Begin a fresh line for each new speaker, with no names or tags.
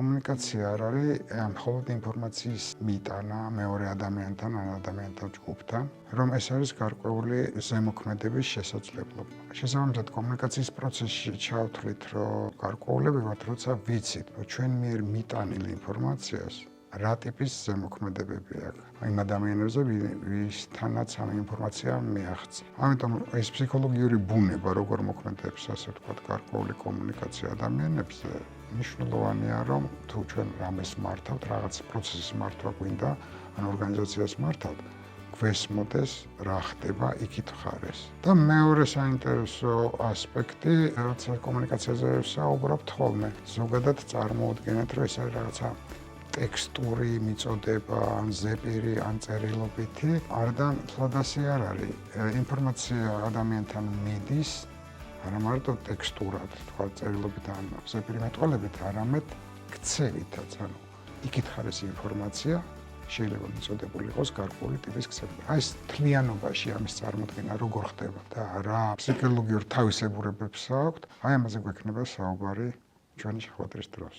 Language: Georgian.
კომუნიკაცია არ არის მხოლოდ ინფორმაციის მიტანა მეორე ადამიანთან ან ადამიანთა ჯგუფთან, რომ ეს არის გარკვეული ზემოქმედების შესაძლებლობა. შესაბამისად, კომუნიკაციის პროცესში ჩავთვლით, რომ გარკვეულები ვართ, როცა ვიცით, რომ ჩვენ მიერ მიტანილ ინფორმაციას რა ტიპის ზემოქმედებები აქვს იმ ადამიანებზე, ვისთანაც ამ ინფორმაცია მიაღწია. ამიტომ ეს ფსიქოლოგიური ბუნება, როგორ მოქმედებს, ასე ვთქვათ, გარკვეული კომუნიკაცია ადამიანებზე, მნიშვნელოვანია, რომ თუ ჩვენ რამეს მართავთ, რაღაც პროცესის მართვა გვინდა, ან ორგანიზაციას მართავთ, გვესმოდეს რა ხდება იქით ხარეს. და მეორე საინტერესო ასპექტი, როცა კომუნიკაციაზე ვსაუბრობთ ხოლმე, ზოგადად წარმოუდგენთ, რომ ეს არის რაღაცა ტექსტური მიწოდება, ან ზეპირი, ან წერილობითი, არდა ფლადასი არ არის. ინფორმაცია ადამიანთან მიდის, არა მარტო ტექსტურად, თქვა წერილობით ან ზეპირი მეტყველებით, არამედ ქცევითაც, ანუ იქით ხარეს ინფორმაცია, შეიძლება მიწოდებული იყოს გარკვეული ტიპის ქცევით. აი ეს თლიანობაში ამის წარმოქმნა როგორ ხდება და რა ფსიქოლოგიურ თავისებურებებს აქვს, აი ამაზე გვექნება საუბარი ჩვენი შეხვედრის დროს.